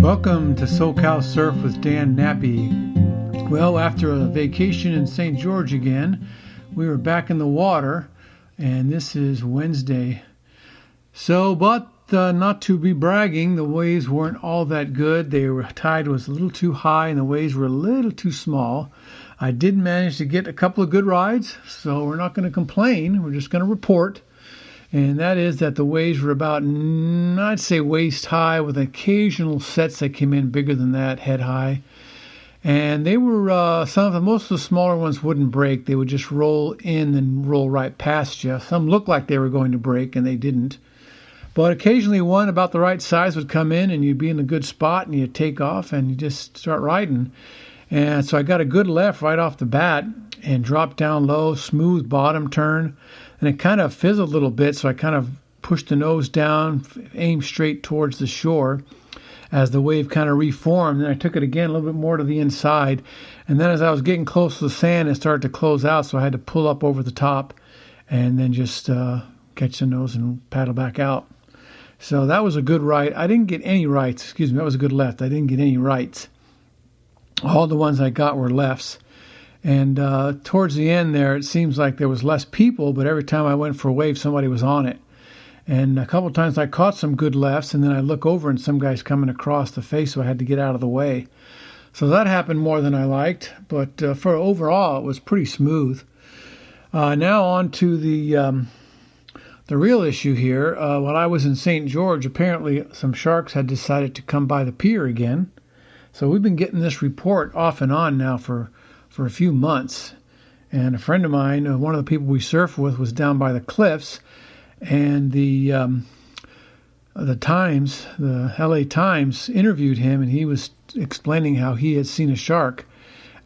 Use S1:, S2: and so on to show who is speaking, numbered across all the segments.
S1: Welcome to SoCal Surf with Dan Nappy. Well, after a vacation in St. George again, we were back in the water, and this is Wednesday. But not to be bragging, the waves weren't all that good. Tide was a little too high, and the waves were a little too small. I did manage to get a couple of good rides, so we're not going to complain. We're just going to report. And that is that the waves were about, I'd say, waist high, with occasional sets that came in bigger than that, head high. And they were, most of the smaller ones wouldn't break. They would just roll in and roll right past you. Some looked like they were going to break, and they didn't. But occasionally one about the right size would come in, and you'd be in a good spot, and you'd take off, and you just start riding. And so I got a good left right off the bat and dropped down low, smooth bottom turn. And it kind of fizzled a little bit, so I kind of pushed the nose down, aimed straight towards the shore as the wave kind of reformed. Then I took it again a little bit more to the inside. And then as I was getting close to the sand, it started to close out, so I had to pull up over the top and then just catch the nose and paddle back out. So that was a good right. I didn't get any rights. That was a good left. I didn't get any rights. All the ones I got were lefts. And towards the end there, it seems like there was less people, but every time I went for a wave, somebody was on it. And a couple of times I caught some good lefts, and then I look over and some guy's coming across the face, so I had to get out of the way. So that happened more than I liked, but for overall, it was pretty smooth. Now on to the real issue here. When I was in St. George, apparently some sharks had decided to come by the pier again. So we've been getting this report off and on now for a few months. And a friend of mine, one of the people we surf with, was down by the cliffs, and the Times, the LA Times, interviewed him, and he was explaining how he had seen a shark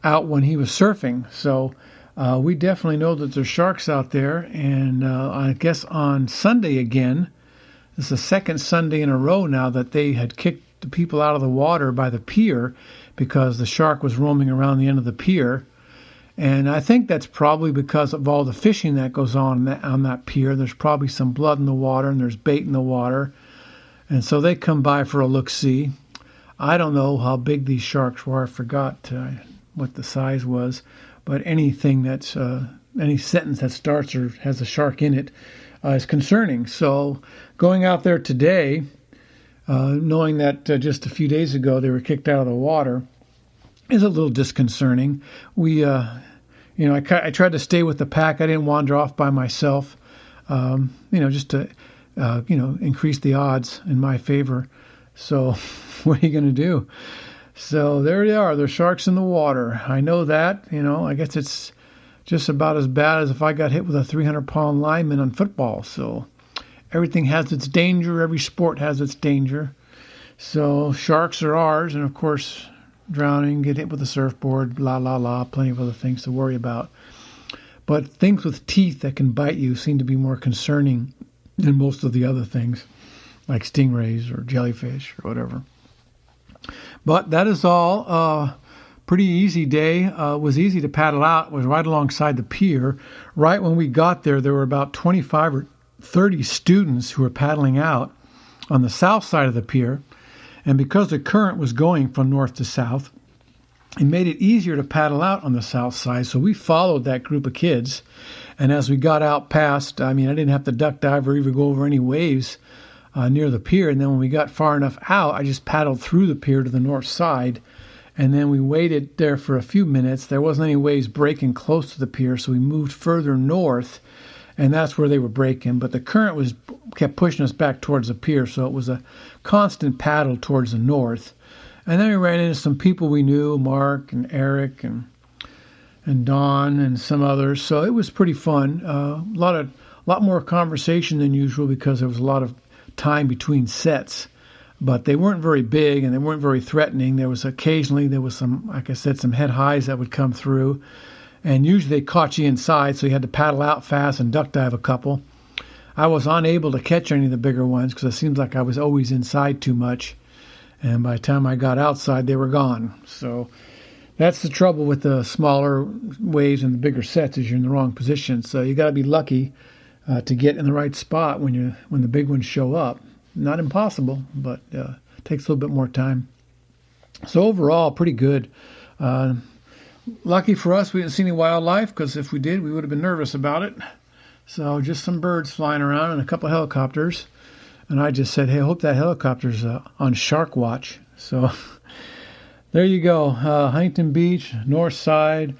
S1: out when he was surfing. So we definitely know that there's sharks out there, and I guess on Sunday again, this is the second Sunday in a row now that they had kicked the people out of the water by the pier because the shark was roaming around the end of the pier. And I think that's probably because of all the fishing that goes on that pier. There's probably some blood in the water, and there's bait in the water. And so they come by for a look-see. I don't know how big these sharks were. I forgot what the size was. But anything that's, any sentence that starts or has a shark in it is concerning. So going out there today, knowing that just a few days ago they were kicked out of the water, is a little disconcerting. I tried to stay with the pack. I didn't wander off by myself, just to, increase the odds in my favor. So what are you going to do? So there they are. There's sharks in the water. I know that. I guess it's just about as bad as if I got hit with a 300-pound lineman on football. So everything has its danger. Every sport has its danger. So sharks are ours, and of course, drowning, get hit with a surfboard, blah, blah, blah, plenty of other things to worry about. But things with teeth that can bite you seem to be more concerning than most of the other things, like stingrays or jellyfish or whatever. But that is all. Pretty easy day. It was easy to paddle out. It was right alongside the pier. Right when we got there were about 25 or 30 students who were paddling out on the south side of the pier. And because the current was going from north to south, it made it easier to paddle out on the south side. So we followed that group of kids. And as we got out past, I didn't have to duck dive or even go over any waves near the pier. And then when we got far enough out, I just paddled through the pier to the north side. And then we waited there for a few minutes. There wasn't any waves breaking close to the pier, so we moved further north. And that's where they were breaking. But the current kept pushing us back towards the pier, so it was a constant paddle towards the north. And then we ran into some people we knew, Mark and Eric and Don and some others. So it was pretty fun. A lot more conversation than usual because there was a lot of time between sets. But they weren't very big and they weren't very threatening. There was some, like I said, some head highs that would come through. And usually they caught you inside, so you had to paddle out fast and duck dive a couple. I was unable to catch any of the bigger ones because it seems like I was always inside too much. And by the time I got outside, they were gone. So that's the trouble with the smaller waves and the bigger sets, is you're in the wrong position. So you got to be lucky to get in the right spot when the big ones show up. Not impossible, but it takes a little bit more time. So overall, pretty good. Lucky for us, we didn't see any wildlife, because if we did, we would have been nervous about it. So just some birds flying around and a couple of helicopters. And I just said, hey, I hope that helicopter's on shark watch. So there you go. Huntington Beach, north side,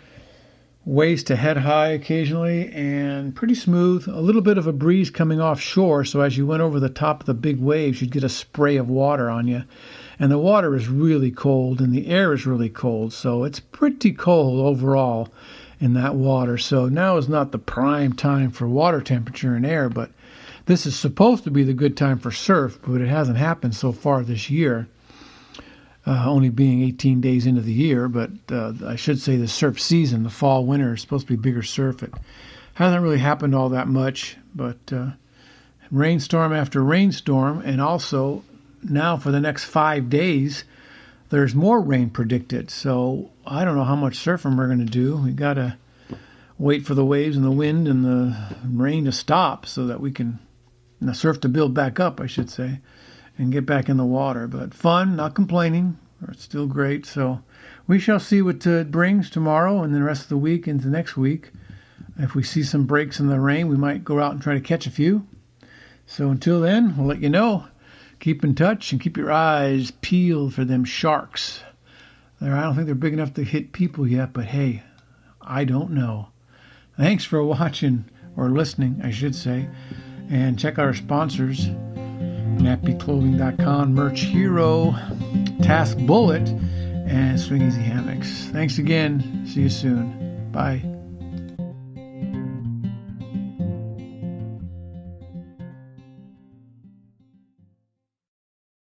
S1: waist to head high occasionally, and pretty smooth. A little bit of a breeze coming offshore, so as you went over the top of the big waves, you'd get a spray of water on you. And the water is really cold, and the air is really cold, so it's pretty cold overall in that water. So now is not the prime time for water temperature and air, but this is supposed to be the good time for surf, but it hasn't happened so far this year, only being 18 days into the year. But I should say the surf season, the fall, winter, is supposed to be bigger surf. It hasn't really happened all that much, but rainstorm after rainstorm, and also now for the next 5 days, there's more rain predicted. So I don't know how much surfing we're going to do. We got to wait for the waves and the wind and the rain to stop so that we can, the surf to build back up, I should say, and get back in the water. But fun, not complaining. It's still great. So we shall see what it brings tomorrow and the rest of the week into next week. If we see some breaks in the rain, we might go out and try to catch a few. So until then, we'll let you know. Keep in touch and keep your eyes peeled for them sharks. I don't think they're big enough to hit people yet, but hey, I don't know. Thanks for watching, or listening, I should say. And check out our sponsors, nappyclothing.com, Merch Hero, Task Bullet, and Swing Easy Hammocks. Thanks again. See you soon. Bye.